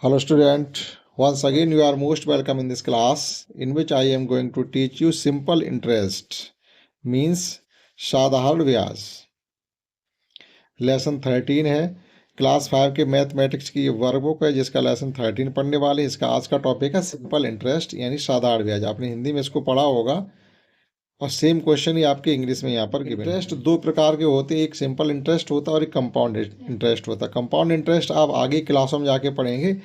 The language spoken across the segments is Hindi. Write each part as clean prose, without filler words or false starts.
Hello student, once again you are most welcome in this class in which I am going to teach you simple interest means साधारण ब्याज। लेसन 13 है, क्लास 5 के मैथमेटिक्स की वर्कबुक है जिसका लेसन 13 पढ़ने वाले। इसका आज का टॉपिक है सिंपल इंटरेस्ट यानी साधारण ब्याज। आपने हिंदी में इसको पढ़ा होगा और सेम क्वेश्चन ही आपके इंग्लिश में यहाँ पर गिवन। इंटरेस्ट दो प्रकार के होते हैं, एक सिंपल इंटरेस्ट होता है और एक कंपाउंड इंटरेस्ट होता है। कंपाउंड इंटरेस्ट आप आगे क्लासों में जाके पढ़ेंगे,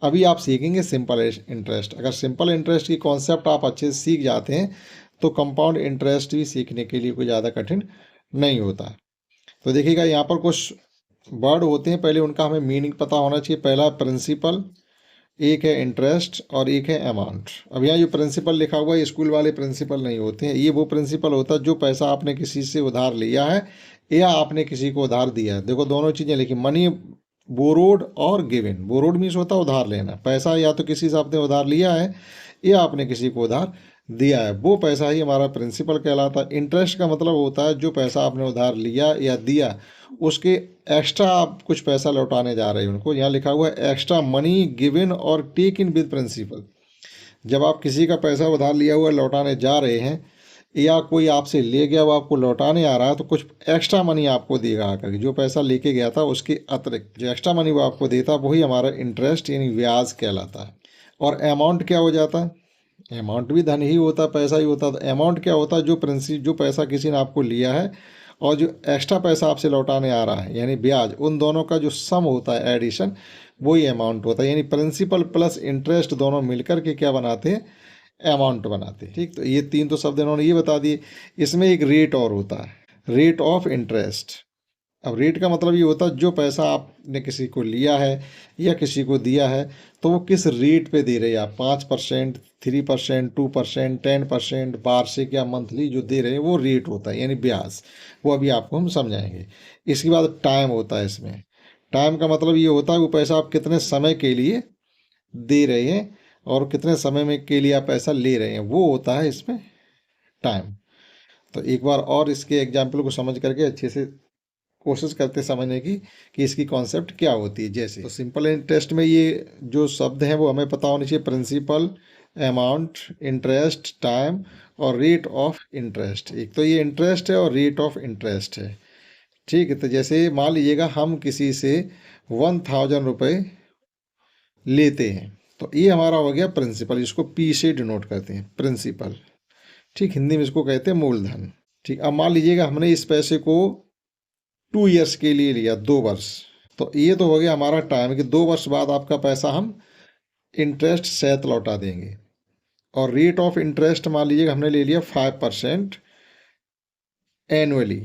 अभी आप सीखेंगे सिंपल इंटरेस्ट। अगर सिंपल इंटरेस्ट की कॉन्सेप्ट आप अच्छे से सीख जाते हैं तो कंपाउंड इंटरेस्ट भी सीखने के लिए कोई ज़्यादा कठिन नहीं होता। तो देखिएगा यहाँ पर कुछ वर्ड होते हैं, पहले उनका हमें मीनिंग पता होना चाहिए। पहला प्रिंसिपल, एक है इंटरेस्ट और एक है अमाउंट। अब यहाँ जो प्रिंसिपल लिखा हुआ है स्कूल वाले प्रिंसिपल नहीं होते हैं, ये वो प्रिंसिपल होता है जो पैसा आपने किसी से उधार लिया है या आपने किसी को उधार दिया है। देखो दोनों चीज़ें लिखी, मनी बोरोड और गिवन। बोरोड मीन्स होता है उधार लेना, पैसा या तो किसी से आपने उधार लिया है या आपने किसी को उधार दिया है, वो पैसा ही हमारा प्रिंसिपल कहलाता है। इंटरेस्ट का मतलब होता है जो पैसा आपने उधार लिया या दिया उसके एक्स्ट्रा आप कुछ पैसा लौटाने जा रहे हैं उनको। यहाँ लिखा हुआ है एक्स्ट्रा मनी गिवन और टेक इन विद प्रिंसिपल। जब आप किसी का पैसा उधार लिया हुआ लौटाने जा रहे हैं या कोई आपसे ले गया वो आपको लौटाने आ रहा है तो कुछ एक्स्ट्रा मनी आपको देगा आकर के। जो पैसा लेके गया था उसके अतिरिक्त जो एक्स्ट्रा मनी वो आपको देता वही हमारा इंटरेस्ट यानी ब्याज कहलाता है। और अमाउंट क्या हो जाता है? अमाउंट भी धन ही होता है, पैसा ही होता है। तो अमाउंट क्या होता है? जो पैसा किसी ने आपको लिया है और जो एक्स्ट्रा पैसा आपसे लौटाने आ रहा है यानी ब्याज, उन दोनों का जो सम होता है एडिशन, वही अमाउंट होता है। यानी प्रिंसिपल प्लस इंटरेस्ट दोनों मिलकर के क्या बनाते हैं? अमाउंट बनाते हैं। ठीक, तो ये तीन तो शब्द इन्होंने ये बता दिए। इसमें एक रेट और होता है, रेट ऑफ इंटरेस्ट। अब रेट का मतलब ये होता है जो पैसा आपने किसी को लिया है या किसी को दिया है तो वो किस रेट पे दे रहे हैं आप, 5%, 3%, 2%, 10%, वार्षिक या मंथली जो दे रहे हैं वो रेट होता है यानी ब्याज। वो अभी आपको हम समझाएंगे। इसके बाद टाइम होता है। इसमें टाइम का मतलब ये होता है वो पैसा आप कितने समय के लिए दे रहे हैं और कितने समय में के लिए आप पैसा ले रहे हैं, वो होता है इसमें टाइम। तो एक बार और इसके एग्जाम्पल को समझ करके अच्छे से कोशिश करते समझने की कि इसकी कॉन्सेप्ट क्या होती है। जैसे तो सिंपल इंटरेस्ट में ये जो शब्द हैं वो हमें पता होने चाहिए, प्रिंसिपल, अमाउंट, इंटरेस्ट, टाइम और रेट ऑफ इंटरेस्ट। एक तो ये इंटरेस्ट है और रेट ऑफ इंटरेस्ट है। ठीक है, तो जैसे मान लीजिएगा हम किसी से 1000 रुपये लेते हैं तो ये हमारा हो गया प्रिंसिपल, इसको पी से डिनोट करते हैं प्रिंसिपल। ठीक, हिंदी में इसको कहते हैं मूलधन। ठीक, अब मान लीजिएगा हमने इस पैसे को 2 ईयर्स के लिए लिया, 2 वर्ष। तो ये तो हो गया हमारा टाइम कि 2 वर्ष बाद आपका पैसा हम इंटरेस्ट सहित लौटा देंगे। और रेट ऑफ इंटरेस्ट मान लीजिएगा हमने ले लिया 5% एनुअली।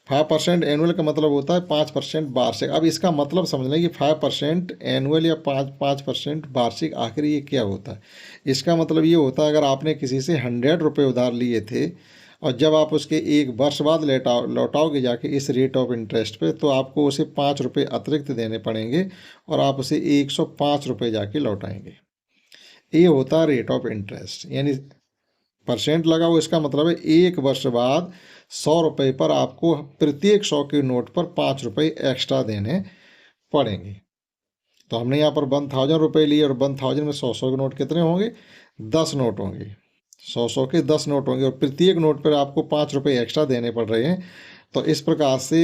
5% एनुअल का मतलब होता है 5% वार्षिक। अब इसका मतलब समझ लें कि 5% एनुअल या 5% वार्षिक, आखिर ये क्या होता है? इसका मतलब ये होता है अगर आपने किसी से 100 रुपये उधार लिए थे और जब आप उसके 1 वर्ष बाद लौटाओगे जाके इस रेट ऑफ इंटरेस्ट पे तो आपको उसे 5 रुपये अतिरिक्त देने पड़ेंगे और आप उसे 105 रुपये जाके लौटाएंगे। ये होता है रेट ऑफ इंटरेस्ट। यानी परसेंट लगा हुआ, इसका मतलब है 1 वर्ष बाद 100 रुपये पर आपको प्रत्येक 100 के नोट पर 5 रुपये एक्स्ट्रा देने पड़ेंगे। तो हमने यहाँ पर 1000 रुपये लिए और 1000 में 100 के नोट कितने होंगे? 10 नोट होंगे। 100 के 10 नोट होंगे और प्रत्येक नोट पर आपको 5 रुपये एक्स्ट्रा देने पड़ रहे हैं। तो इस प्रकार से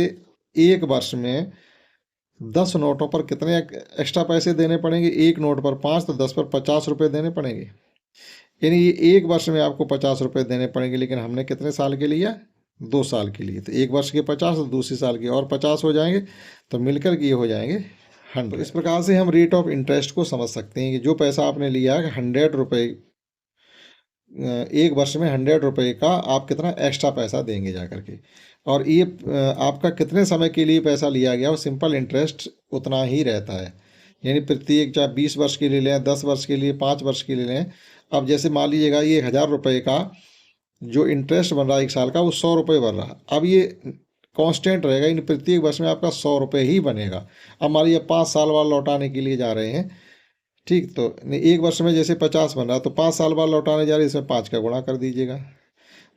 1 वर्ष में 10 नोटों पर कितने एक्स्ट्रा पैसे देने पड़ेंगे? 1 नोट पर 5 तो 10 पर 50 रुपये देने पड़ेंगे। यानी ये 1 वर्ष में आपको 50 रुपये देने पड़ेंगे, लेकिन हमने कितने साल के लिया? 2 साल के लिए। तो 1 वर्ष के 50 तो दूसरी साल के और 50 हो जाएंगे, तो मिलकर के ये हो जाएंगे 100। इस प्रकार से हम रेट ऑफ इंटरेस्ट को समझ सकते हैं कि जो पैसा आपने लिया है 100 रुपये, 1 वर्ष में 100 रुपये का आप कितना एक्स्ट्रा पैसा देंगे जाकर के। और ये आपका कितने समय के लिए पैसा लिया गया वो सिंपल इंटरेस्ट उतना ही रहता है। यानी प्रत्येक चाहे 20 वर्ष के लिए लें, 10 वर्ष के लिए, 5 वर्ष के लिए लें। अब जैसे मान लीजिएगा ये 1000 रुपये का जो इंटरेस्ट बन रहा है 1 साल का वो 100 रुपये बन रहा है। अब ये कांस्टेंट रहेगा, इन प्रत्येक वर्ष में आपका 100 रुपये ही बनेगा। अब मान लीजिए 5 साल बाद लौटाने के लिए जा रहे हैं। ठीक, तो 1 वर्ष में जैसे 50 बन रहा है तो 5 साल बाद लौटाने जा रहे हैं, इसमें 5 का गुणा कर दीजिएगा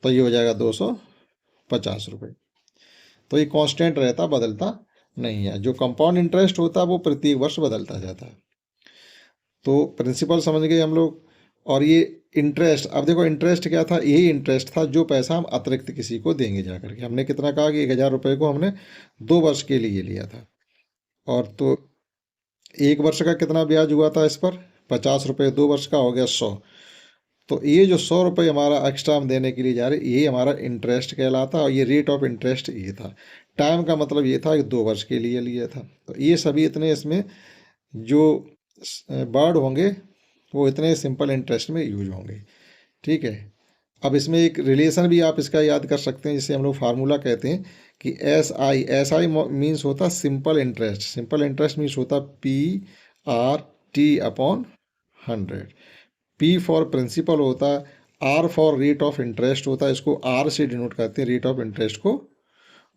तो ये हो जाएगा 250 रुपये। तो ये कांस्टेंट रहता, बदलता नहीं है। जो कंपाउंड इंटरेस्ट होता है वो प्रत्येक वर्ष बदलता जाता है। तो प्रिंसिपल समझ गए हम लोग। और ये इंटरेस्ट, अब देखो इंटरेस्ट क्या था, यही इंटरेस्ट था जो पैसा हम अतिरिक्त किसी को देंगे जाकर के। हमने कितना कहा कि 1000 रुपये को हमने 2 वर्ष के लिए लिया था, और तो 1 वर्ष का कितना ब्याज हुआ था इस पर, 50 रुपये, 2 वर्ष का हो गया 100। तो ये जो 100 रुपये हमारा एक्स्ट्रा हम देने के लिए जा रहे, ये हमारा इंटरेस्ट कहलाता है, और ये रेट ऑफ इंटरेस्ट ये था। टाइम का मतलब ये था कि 2 वर्ष के लिए लिया था। तो ये सभी इतने इसमें जो वर्ड होंगे वो इतने सिंपल इंटरेस्ट में यूज होंगे। ठीक है। अब इसमें एक रिलेशन भी आप इसका याद कर सकते हैं, जिसे हम लोग फार्मूला कहते हैं कि एस आई मीन्स होता simple interest. Simple interest means होता PRT/100। P फॉर प्रिंसिपल होता है, R for rate of interest होता है, इसको R से डिनोट करते हैं, रेट ऑफ इंटरेस्ट को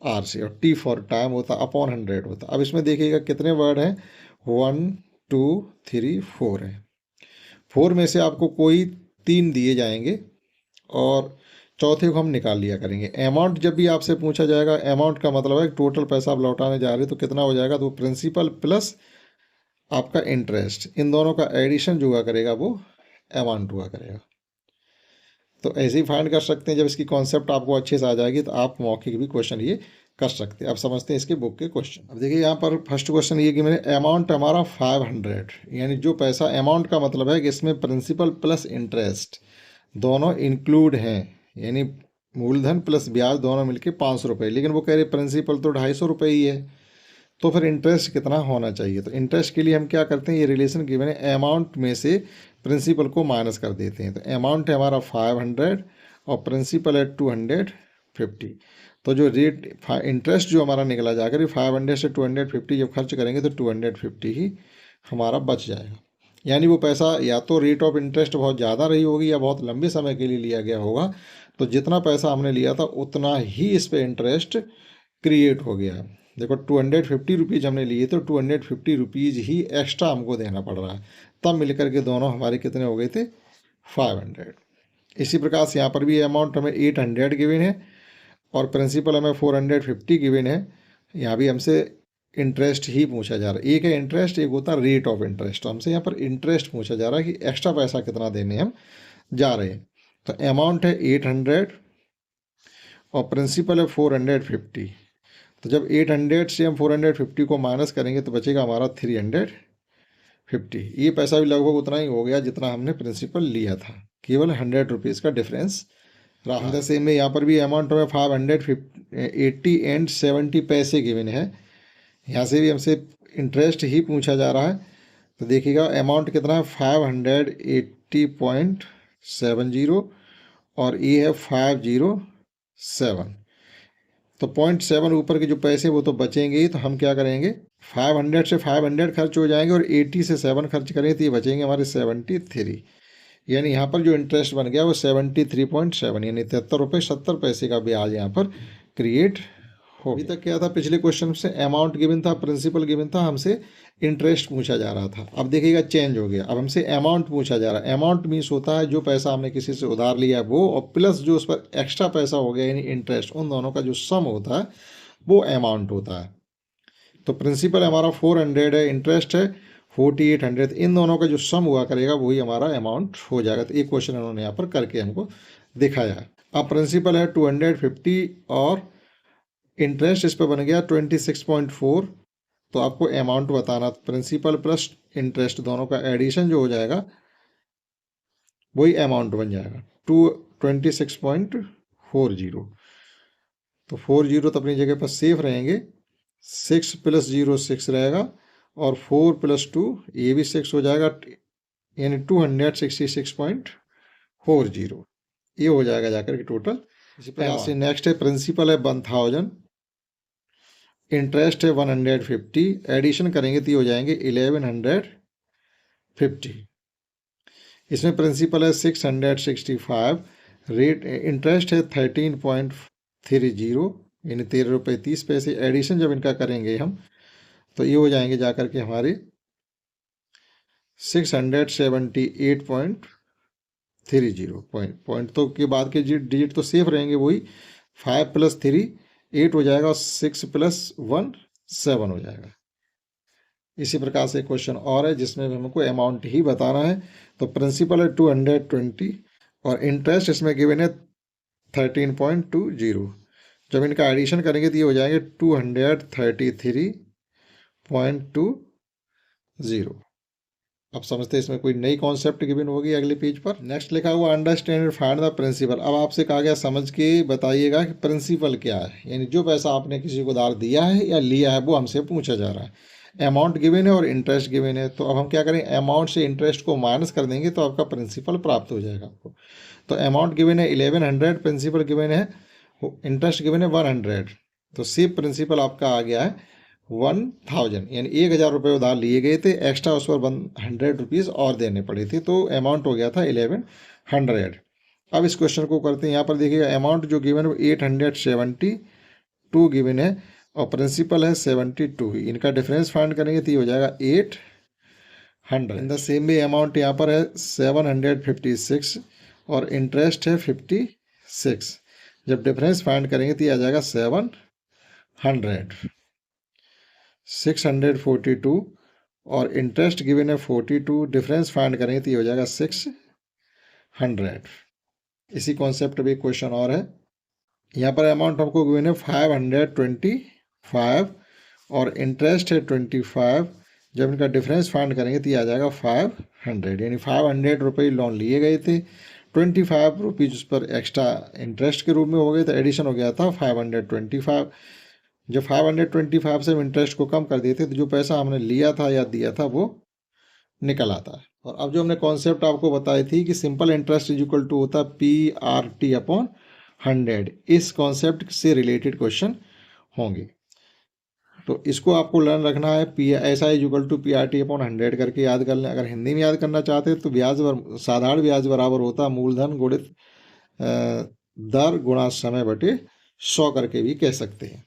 R से, और T फॉर टाइम होता है, अपॉन 100 होता है। अब इसमें देखिएगा कितने वर्ड हैं, 1 2 3 4 हैं। 4 में से आपको कोई 3 दिए जाएंगे और चौथे को हम निकाल लिया करेंगे। अमाउंट जब भी आपसे पूछा जाएगा, अमाउंट का मतलब है टोटल पैसा आप लौटाने जा रहे हैं तो कितना हो जाएगा, तो प्रिंसिपल प्लस आपका इंटरेस्ट, इन दोनों का एडिशन जो हुआ करेगा वो अमाउंट हुआ करेगा। तो ऐसे ही फाइंड कर सकते हैं। जब इसकी कॉन्सेप्ट आपको अच्छे से आ जाएगी तो आप मौखिक भी क्वेश्चन ये कर सकते हैं। अब समझते हैं इसके बुक के क्वेश्चन। अब देखिए यहाँ पर फर्स्ट क्वेश्चन ये कि मैंने अमाउंट हमारा 500, यानी जो पैसा, अमाउंट का मतलब है कि इसमें प्रिंसिपल प्लस इंटरेस्ट दोनों इंक्लूड हैं, यानी मूलधन प्लस ब्याज दोनों मिलके 500 रुपये। लेकिन वो कह रहे प्रिंसिपल तो 250 रुपये ही है, तो फिर इंटरेस्ट कितना होना चाहिए। तो इंटरेस्ट के लिए हम क्या करते हैं, ये रिलेशन गिवन है, अमाउंट में से प्रिंसिपल को माइनस कर देते हैं। तो अमाउंट है हमारा 500 और प्रिंसिपल है 250। तो जो रेट इंटरेस्ट जो हमारा निकला जाकर 500 से 250 जब खर्च करेंगे तो 250 ही हमारा बच जाएगा। यानी वो पैसा या तो रेट ऑफ इंटरेस्ट बहुत ज़्यादा रही होगी या बहुत लंबे समय के लिए लिया गया होगा, तो जितना पैसा हमने लिया था उतना ही इस पर इंटरेस्ट क्रिएट हो गया। देखो 250 रुपीज़ हमने लिए तो 250 रुपीज़ ही एक्स्ट्रा हमको देना पड़ रहा है, तब मिलकर के दोनों हमारे कितने हो गए थे, 500। इसी प्रकार से यहाँ पर भी अमाउंट हमें 800 गिवन है और प्रिंसिपल हमें 450 गिवन है। यहाँ भी हमसे इंटरेस्ट ही पूछा जा रहा है। एक है इंटरेस्ट, एक होता है रेट ऑफ इंटरेस्ट। तो हमसे यहाँ पर इंटरेस्ट पूछा जा रहा है कि एक्स्ट्रा पैसा कितना देने हम जा रहे हैं। तो अमाउंट है 800 और प्रिंसिपल है 450। तो जब 800 से हम 450 को माइनस करेंगे तो बचेगा हमारा 350। ये पैसा भी लगभग उतना ही हो गया जितना हमने प्रिंसिपल लिया था, केवल 100 रुपीज़ का डिफरेंस रहा। जैसे में यहाँ पर भी अमाउंट में 580 एंड 70 पैसे गिवन है। यहाँ से भी हमसे इंटरेस्ट ही पूछा जा रहा है। तो देखिएगा अमाउंट कितना है, 580.70 और ये है 507। तो 0.7 ऊपर के जो पैसे वो तो बचेंगे ही। तो हम क्या करेंगे, 500 से 500 खर्च हो जाएंगे और 80 से 7 खर्च करेंगे तो ये बचेंगे हमारे 73। यानी यहाँ पर जो इंटरेस्ट बन गया वो 73.7, यानी 73 रुपये 70 पैसे का ब्याज यहाँ पर क्रिएट हो। अभी तक क्या था, पिछले क्वेश्चन से अमाउंट गिवन था, प्रिंसिपल गिवन था, हमसे इंटरेस्ट पूछा जा रहा था। अब देखिएगा चेंज हो गया, अब हमसे अमाउंट पूछा जा रहा है। अमाउंट मीन्स होता है जो पैसा हमने किसी से उधार लिया है वो, और प्लस जो उस पर एक्स्ट्रा पैसा हो गया यानी इंटरेस्ट, उन दोनों का जो सम होता है वो अमाउंट होता है। तो प्रिंसिपल हमारा 400 है, इंटरेस्ट है 4800, इन दोनों का जो सम हुआ करेगा वही हमारा अमाउंट हो जाएगा। तो एक क्वेश्चन उन्होंने यहाँ पर करके हमको दिखाया। अब प्रिंसिपल है 250 और इंटरेस्ट इस पर बन गया 26.4। तो आपको अमाउंट बताना, प्रिंसिपल प्लस इंटरेस्ट दोनों का एडिशन जो हो जाएगा वही अमाउंट बन जाएगा 26.40। तो 40 तो अपनी जगह पर सेफ रहेंगे, 6 + 0 6 रहेगा और 4 + 2 ये भी 6 हो जाएगा, यानी 266.40 ये हो जाएगा जाकर के टोटल। इसी प्रकार से नेक्स्ट है प्रिंसिपल है 1000, इंटरेस्ट है 150, एडिशन करेंगे तो ये हो जाएंगे 1150। इसमें प्रिंसिपल है 665, रेट इंटरेस्ट है 13.30 यानी 13 रुपये 30 पैसे। एडिशन जब इनका करेंगे हम तो ये हो जाएंगे जाकर के हमारे 678.30 पॉइंट तो के बाद के डिजिट तो सेफ रहेंगे, वही 5 + 3 8 हो जाएगा और 6 + 1 7 हो जाएगा। इसी प्रकार से क्वेश्चन और है जिसमें भी हमको अमाउंट ही बताना है। तो प्रिंसिपल है 220 और इंटरेस्ट इसमें गिवन है 13.20। जब इनका एडिशन करेंगे तो ये हो जाएंगे 233.20। अब समझते हैं इसमें कोई नई कॉन्सेप्ट गिवन होगी अगले पेज पर। नेक्स्ट लिखा हुआ understand and find the principal. अब आपसे कहा गया समझ के बताइएगा कि प्रिंसिपल क्या है, यानी जो पैसा आपने किसी को उधार दिया है या लिया है वो हमसे पूछा जा रहा है। अमाउंट गिवन है और इंटरेस्ट गिवन है, तो अब हम क्या करें, अमाउंट से इंटरेस्ट को माइनस कर देंगे तो आपका प्रिंसिपल प्राप्त हो जाएगा आपको। तो अमाउंट गिवन है 1100, प्रिंसिपल गिवन है, इंटरेस्ट गिवन है 100। तो सिर्फ प्रिंसिपल आपका आ गया है 1000, यानी 1000 रुपये उधार लिए गए थे, एक्स्ट्रा उस पर 100 रुपीज़ और देने पड़े थे, तो अमाउंट हो गया था 1100। अब इस क्वेश्चन को करते हैं। यहाँ पर देखिएगा अमाउंट जो गिवन है 872 गिवन है और प्रिंसिपल है 72। इनका डिफरेंस फाइंड करेंगे तो ये हो जाएगा 800। In the same way amount यहाँ पर है 756 और इंटरेस्ट है 56। जब डिफरेंस फाइंड करेंगे तो ये आ जाएगा 700। 642 और इंटरेस्ट गिवन है 42, डिफरेंस फाइंड करेंगे तो ये हो जाएगा 600। इसी कॉन्सेप्ट भी क्वेश्चन और है। यहाँ पर अमाउंट हमको गिवन है 525 और इंटरेस्ट है 25। जब इनका डिफरेंस फाइंड करेंगे तो ये आ जाएगा 500, यानी 500 रुपये लोन लिए गए थे, 25 रुपीज़ उस पर एक्स्ट्रा इंटरेस्ट के रूप में हो गए, तो एडिशन हो गया था 525। जब 525 से हम इंटरेस्ट को कम कर देते तो जो पैसा हमने लिया था या दिया था वो निकल आता है। और अब जो हमने कॉन्सेप्ट आपको बताई थी कि simple interest is equal to होता है PRT/100, इस कॉन्सेप्ट से रिलेटेड क्वेश्चन होंगे। तो इसको आपको लर्न रखना है, SI is equal to PRT/100 करके याद कर लें। अगर हिंदी में याद करना चाहते हैं तो साधारण ब्याज बराबर होता है मूलधन गुणित दर गुणा समय बटे 100 करके भी कह सकते हैं।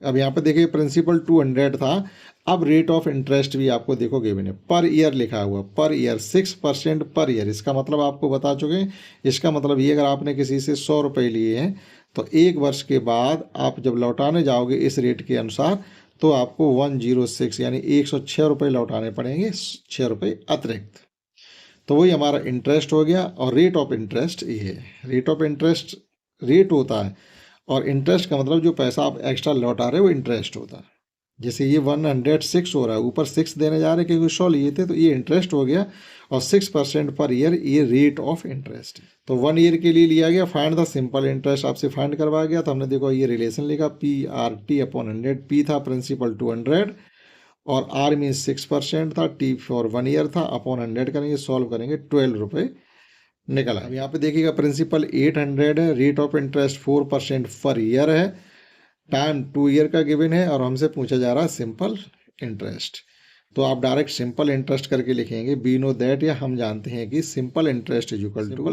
अब यहाँ पे देखिए प्रिंसिपल 200 था, अब रेट ऑफ इंटरेस्ट भी आपको देखो गिवन है, पर ईयर लिखा हुआ, पर ईयर 6% पर ईयर। इसका मतलब आपको बता चुके हैं। इसका मतलब ये अगर आपने किसी से 100 रुपये लिए हैं तो 1 वर्ष के बाद आप जब लौटाने जाओगे इस रेट के अनुसार तो आपको 106 यानी 106 रुपये लौटाने पड़ेंगे, 6 रुपये अतिरिक्त। तो वही हमारा इंटरेस्ट हो गया। और रेट ऑफ इंटरेस्ट ये है, रेट ऑफ इंटरेस्ट रेट होता है और इंटरेस्ट का मतलब जो पैसा आप एक्स्ट्रा लौटा रहे हो वो इंटरेस्ट होता है। जैसे ये 106 हो रहा है, ऊपर 6 देने जा रहे हैं क्योंकि 100 लिए थे, तो ये इंटरेस्ट हो गया और 6% पर ईयर ये रेट ऑफ इंटरेस्ट। तो 1 ईयर के लिए लिया गया। फाइंड द सिंपल इंटरेस्ट आपसे फाइंड करवाया गया, तो हमने देखो ये रिलेशन लिखा PRT/100। P था प्रिंसिपल 200 और R मीन्स 6% था, T फॉर 1 ईयर था, अपॉन 100 करेंगे, सॉल्व करेंगे 12 रुपये निकला। अब यहाँ पे देखिएगा प्रिंसिपल 800 है, rate of interest 4% per year है, टाइम 2 ईयर का गिवन है और हमसे पूछा जा रहा है सिंपल इंटरेस्ट। तो आप डायरेक्ट सिंपल इंटरेस्ट करके लिखेंगे। वी नो दैट, या हम जानते हैं कि simple interest is equal to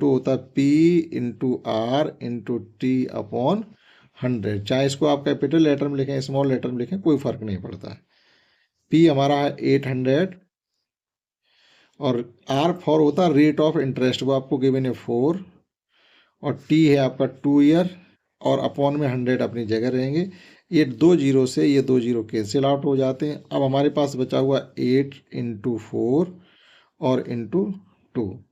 होता है P/R/T/100। चाहे इसको आप कैपिटल लेटर में लिखें स्मॉल लेटर में लिखें कोई फर्क नहीं पड़ता है। P हमारा है 800 और R फॉर होता है रेट ऑफ इंटरेस्ट, वो आपको गिवन है 4 और T है आपका 2 ईयर और अपॉन में 100 अपनी जगह रहेंगे। ये 2 जीरो से ये 2 जीरो कैंसिल आउट हो जाते हैं। अब हमारे पास बचा हुआ 8 × 4 और × 2।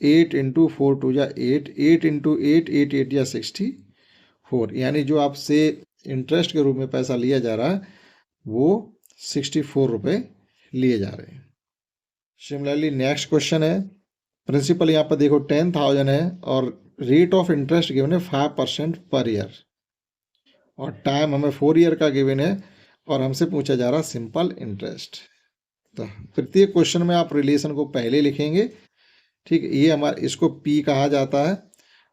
8 × 4 2 या 8, 8 × 8 8 8 या 64, यानी जो आपसे इंटरेस्ट के रूप में पैसा लिया जा रहा है वो 64 रुपये लिए जा रहे हैं। सिमिलरली नेक्स्ट क्वेश्चन है, प्रिंसिपल यहाँ पर देखो 10,000 है और रेट ऑफ इंटरेस्ट गिवन है 5% पर ईयर और टाइम हमें 4 ईयर का गिवन है और हमसे पूछा जा रहा है सिंपल इंटरेस्ट। तो प्रत्येक क्वेश्चन में आप रिलेशन को पहले लिखेंगे, ठीक है। ये हमारा इसको P कहा जाता है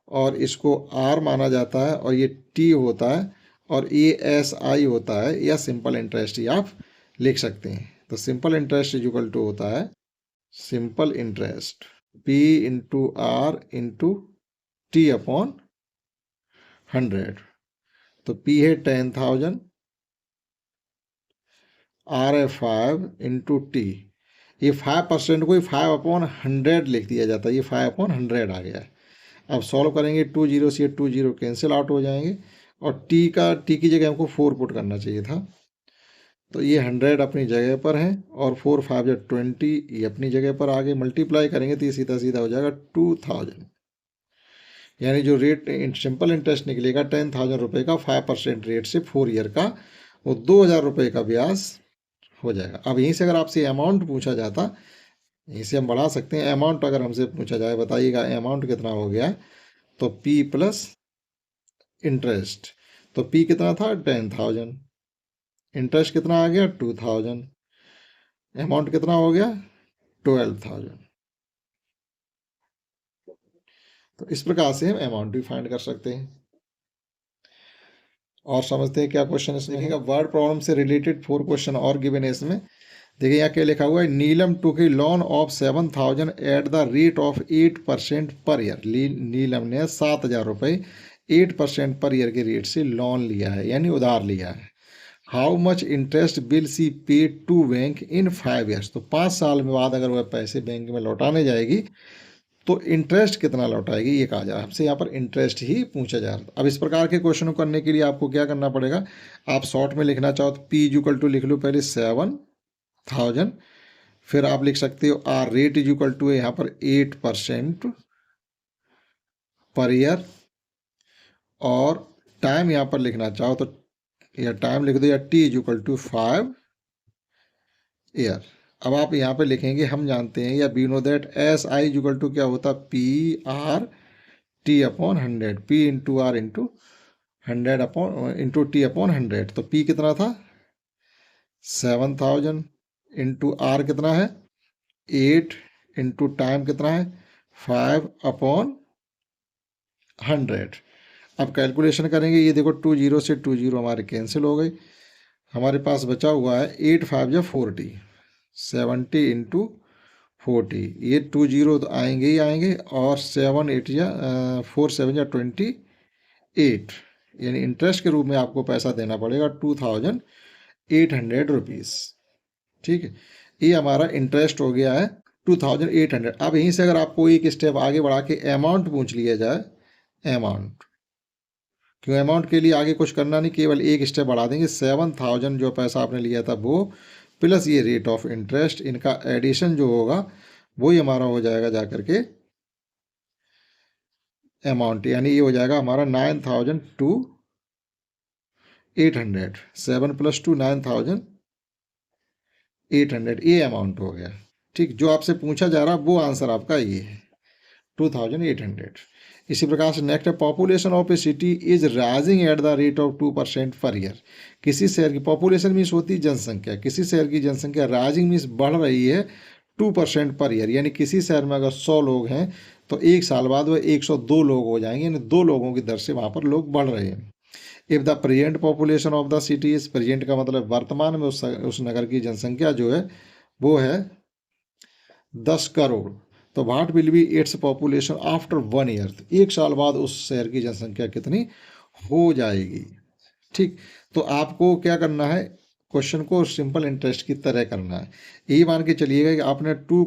और इसको R माना जाता है और ये T होता है और ये SI होता है, या सिंपल इंटरेस्ट ही आप लिख सकते हैं। तो simple interest is equal to होता है simple interest P × R × T/100। तो P है 10,000, R है 5 × T। ये 5% को 5/100 लिख दिया जाता है, ये 5/100 आ गया है। अब सॉल्व करेंगे 2 जीरो से 2 जीरो कैंसिल आउट हो जाएंगे और टी की जगह हमको 4 पुट करना चाहिए था। तो ये 100 अपनी जगह पर है और 4 5 या 20 ये अपनी जगह पर आगे मल्टीप्लाई करेंगे तो ये सीधा सीधा हो जाएगा 2000। यानी जो रेट सिंपल इंटरेस्ट निकलेगा 10,000 रुपये का 5% रेट से 4 ईयर का, वो 2,000 रुपये का ब्याज हो जाएगा। अब यहीं से अगर आपसे अमाउंट पूछा जाता, यहीं से हम बढ़ा सकते हैं। अमाउंट अगर हमसे पूछा जाए बताइएगा अमाउंट कितना हो गया, तो P प्लस इंटरेस्ट। तो P कितना था 10,000, इंटरेस्ट कितना आ गया 2,000, अमाउंट कितना हो गया 12,000। तो इस प्रकार से हम अमाउंट भी फाइंड कर सकते हैं। और समझते हैं क्या क्वेश्चन इसमें है। वर्ड प्रॉब्लम से रिलेटेड 4 क्वेश्चन और गिवन है इसमें। देखिए यहाँ क्या लिखा हुआ है, Neelam took a loan of 7,000 at the rate of 8% per year. नीलम ने 7,000 रुपये 8% पर ईयर के रेट से लोन लिया है, यानी उधार लिया है। How much interest will see पे टू बैंक इन 5 ईयर्स। तो 5 साल में बाद अगर वह पैसे बैंक में लौटाने जाएगी तो इंटरेस्ट कितना लौटाएगी ये कहा जा रहा है। हमसे यहाँ पर इंटरेस्ट ही पूछा जा रहा है। अब इस प्रकार के क्वेश्चन को करने के लिए आपको क्या करना पड़ेगा, आप शॉर्ट में लिखना चाहो तो P इक्वल टू लिख लो पहले 7,000, फिर आप लिख सकते हो R rate is equal to यहाँ पर 8% पर ईयर, और टाइम यहाँ पर लिखना चाहो तो या टाइम लिख दो या T is equal to 5 year. अब आप यहाँ पे लिखेंगे, हम जानते हैं या we know that S I equal to क्या होता है P/T upon 100, P into R into 100 upon into T upon 100। तो P कितना था 7,000 इंटू आर कितना है 8 इंटू टाइम कितना है 5 अपॉन 100। अब कैलकुलेशन करेंगे, ये देखो 20 से 20 हमारे कैंसिल हो गई, हमारे पास बचा हुआ है 8 5 या 40, 70 इंटू 40, ये 20 तो आएंगे ही आएंगे, और 7 8 या 4 7 या 28, यानी इंटरेस्ट के रूप में आपको पैसा देना पड़ेगा 2,800 रुपीज़। ठीक है, ये हमारा इंटरेस्ट हो गया है 2,800। अब यहीं से अगर आपको एक स्टेप आगे बढ़ा के अमाउंट पूछ लिया जाए, अमाउंट, क्यों अमाउंट के लिए आगे कुछ करना नहीं, केवल एक स्टेप बढ़ा देंगे, 7,000 जो पैसा आपने लिया था वो प्लस ये रेट ऑफ इंटरेस्ट, इनका एडिशन जो होगा वही हमारा हो जाएगा जा करके अमाउंट, यानी ये हो जाएगा हमारा 9,800, 7 + 2 9,800, ये अमाउंट हो गया। ठीक, जो आपसे पूछा जा रहा वो आंसर आपका ये है 2,800। इसी प्रकार से नेक्स्ट है, population of A city is rising at the rate of 2% per year. किसी शहर की पॉपुलेशन मीन्स होती है जनसंख्या, किसी शहर की जनसंख्या राइजिंग मीन्स बढ़ रही है 2% पर ईयर, यानी किसी शहर में अगर 100 लोग हैं तो एक साल बाद वह 102 लोग हो जाएंगे, यानी 2 लोगों की दर से वहाँ पर लोग बढ़ रहे हैं। If the present population of the city is, present का मतलब वर्तमान में उस नगर की जनसंख्या जो है वो है 10 करोड़, तो what will be its population after 1 year. एक साल बाद उस शहर की जनसंख्या कितनी हो जाएगी। ठीक, तो आपको क्या करना है, क्वेश्चन को सिंपल इंटरेस्ट की तरह करना है। यही मान के चलिएगा कि आपने 10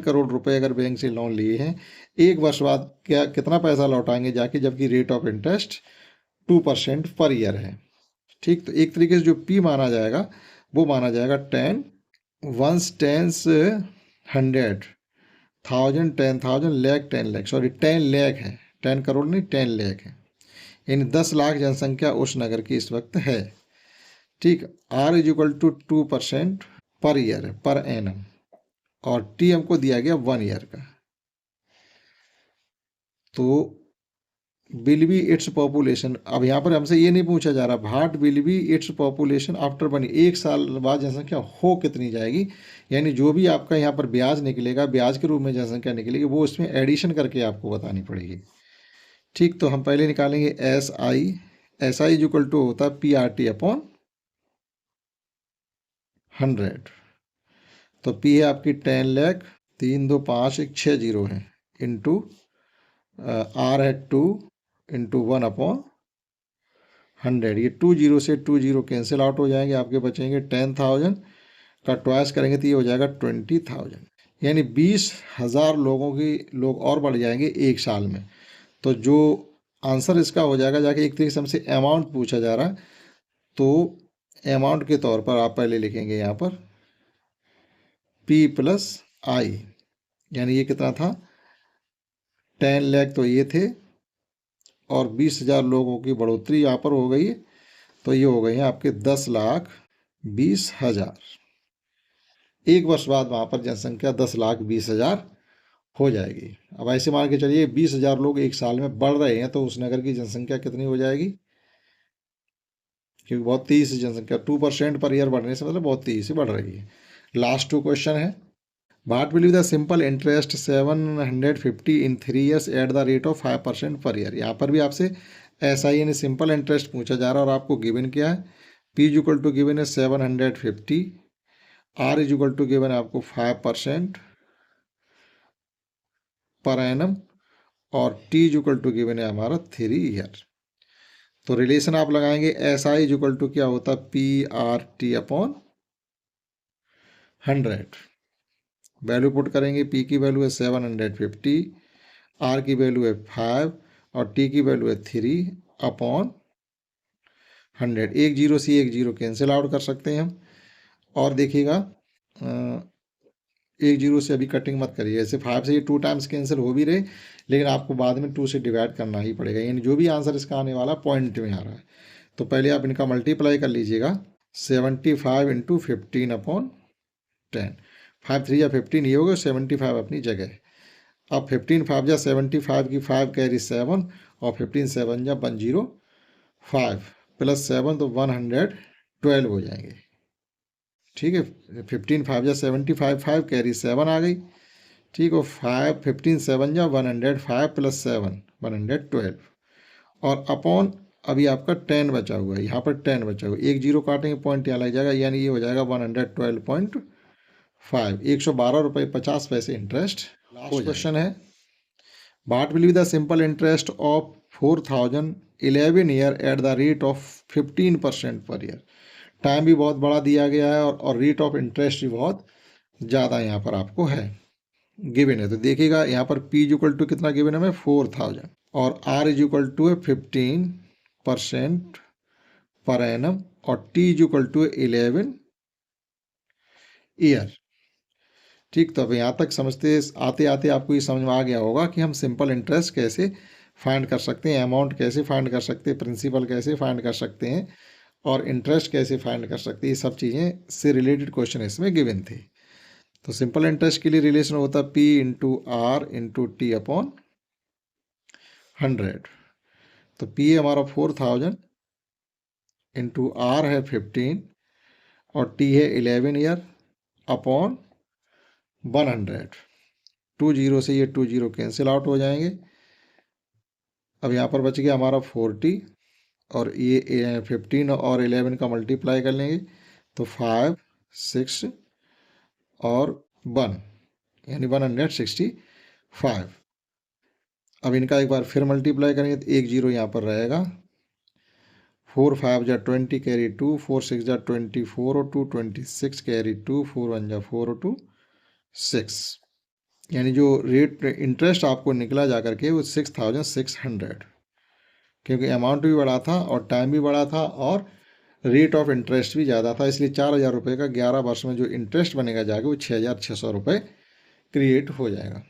करोड़ रुपए अगर बैंक से लोन लिए हैं, एक वर्ष बाद क्या कितना पैसा लौटाएंगे जाके, जबकि rate of interest 2% per year है। ठीक, तो एक तरीके से जो P माना जाएगा वो माना जाएगा 10 ones tens 100 1000 10,000 lakh 10 lakh, sorry 10 lakh है, 10 करोड़ नहीं 10 लाख है, यानी 10 लाख जनसंख्या उस नगर की इस वक्त है। ठीक, R is equal to 2% per year पर एनम, और T हमको दिया गया 1 ईयर का। तो विल बी इट्स पॉपुलेशन, अब यहाँ पर हमसे ये नहीं पूछा जा रहा what will be its population after 1 year, एक साल बाद जनसंख्या हो कितनी जाएगी, यानी जो भी आपका यहाँ पर ब्याज निकलेगा, ब्याज के रूप में जनसंख्या निकलेगी, वो इसमें एडिशन करके आपको बतानी पड़ेगी। ठीक, तो हम पहले निकालेंगे एस आई इक्वल टू होता है PRT अपॉन 100। तो P है आपकी 10 लाख, 3 2 5 1 6 0 है, इंटू R है 2 इंटू 1 अपॉन 100। ये 20 से 20 कैंसिल आउट हो जाएंगे, आपके बचेंगे 10,000 का ट्वाइस करेंगे तो ये हो जाएगा 20,000, यानी 20,000 लोगों की लोग और बढ़ जाएंगे एक साल में। तो जो आंसर इसका हो जाएगा, जाके एक तरीके से हमसे अमाउंट पूछा जा रहा है, तो अमाउंट के तौर पर आप पहले लिखेंगे यहाँ पर P प्लस आई, यानी ये कितना था 10 लाख तो ये थे, और 20,000 लोगों की बढ़ोतरी यहाँ पर हो गई है, तो ये हो गए हैं आपके 10,20,000। एक वर्ष बाद वहाँ पर जनसंख्या 10,20,000 हो जाएगी। अब ऐसे मान के चलिए 20,000 लोग एक साल में बढ़ रहे हैं, तो उस नगर की जनसंख्या कितनी हो जाएगी, क्योंकि बहुत तेजी से जनसंख्या 2% पर ईयर बढ़ने से मतलब बहुत तेजी से बढ़ रही है। लास्ट 2 क्वेश्चन है, what will be the simple interest 750 in 3 years eight the rate of 5% per year. यहाँ पर भी आपसे ऐसा ही यानी सिंपल इंटरेस्ट पूछा जा रहा है, और आपको गिवन क्या है, P is equal to given है 750, R is equal to given है आपको 5% पर एनम, और T is equal to given है हमारा 3 ईयर। तो रिलेशन आप लगाएंगे SI इज इक्वल टू क्या होता है PRT अपॉन 100। वैल्यू पुट करेंगे, P की वैल्यू है 750, R की वैल्यू है 5 और T की वैल्यू है 3 अपॉन 100। एक जीरो से एक जीरो कैंसिल आउट कर सकते हैं हम। और देखिएगा एक जीरो से अभी कटिंग मत करिए, ऐसे 5 से ये 2 टाइम्स कैंसिल हो भी रहे, लेकिन आपको बाद में 2 से डिवाइड करना ही पड़ेगा, यानी जो भी आंसर इसका आने वाला पॉइंट में आ रहा है। तो पहले आप इनका मल्टीप्लाई कर लीजिएगा, 75 इंटू 15 अपॉन 10, 5 3 या 15 ये होगा, 75 अपनी जगह। अब 15 5 या 75 की 5 कैरी 7 और 15 7 या 105 प्लस 7 तो 112 हो जाएंगे। ठीक है, 15 5 या 75 5 कैरी 7 आ गई। ठीक है, 5 15 7 या 105 प्लस 7 112, और अपॉन अभी आपका 10 बचा हुआ है, यहाँ पर 10 बचा हुआ है, एक जीरो काटेंगे पॉइंट यहाँ लग जाएगा, यानी ये हो जाएगा 112.5, 112 रुपये 50 पैसे इंटरेस्ट। लास्ट क्वेश्चन है, what will be the simple interest of 4,011 year eight the rate of 15% per year. Time भी बहुत बड़ा दिया गया है, और रेट ऑफ इंटरेस्ट भी बहुत ज़्यादा यहाँ पर आपको है गिवन है। तो देखिएगा यहाँ पर P इक्वल टू कितना गिवन है हमें 4,000, और R इज इक्वल टू है 15% पर एनम, और T is equal to 11 year. ठीक, तो अब यहाँ तक समझते आते आते आपको ये समझ में आ गया होगा कि हम सिंपल इंटरेस्ट कैसे फाइंड कर सकते हैं, अमाउंट कैसे फाइंड कर सकते हैं, प्रिंसिपल कैसे फाइंड कर सकते हैं, और इंटरेस्ट कैसे फाइंड कर सकते हैं। ये सब चीज़ें से रिलेटेड क्वेश्चन इसमें गिवन थे। तो सिंपल इंटरेस्ट के लिए रिलेशन होता है P into R into T upon 100। तो P है हमारा 4,000 इंटू आर है 15 और T है 11 ईयर अपॉन 100। 2 जीरो से ये 2 जीरो कैंसिल आउट हो जाएंगे। अब यहाँ पर बच गया हमारा 40, और ये 15 और 11 का मल्टीप्लाई कर लेंगे तो 5 6 और 1 यानी 165। अब इनका एक बार फिर मल्टीप्लाई करेंगे तो एक जीरो यहाँ पर रहेगा, 4 5 जा 20 कैरी 2, 4 6 जा 24 और 2 26 कैरी 2, 4 1 जा 4 और 2 6, यानी जो रेट इंटरेस्ट आपको निकला जा करके वो 6,600, क्योंकि अमाउंट भी बड़ा था और टाइम भी बड़ा था और रेट ऑफ इंटरेस्ट भी ज़्यादा था, इसलिए 4,000 रुपये का 11 वर्ष में जो इंटरेस्ट बनेगा जाके वो 6,600 रुपये क्रिएट हो जाएगा।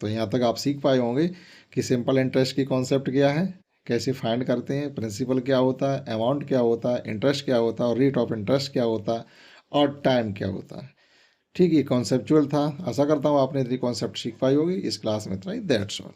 तो यहाँ तक आप सीख पाए होंगे कि सिंपल इंटरेस्ट की कॉन्सेप्ट क्या है, कैसे फाइंड करते हैं, प्रिंसिपल क्या होता है, अमाउंट क्या होता है, इंटरेस्ट क्या होता है, और रेट ऑफ इंटरेस्ट क्या होता है, और टाइम क्या होता है। ठीक है, कॉन्सेप्चुअल था। आशा करता हूँ आपने इतनी कॉन्सेप्ट सीख पाई होगी। इस क्लास में इतना ही, दैट्स ऑल।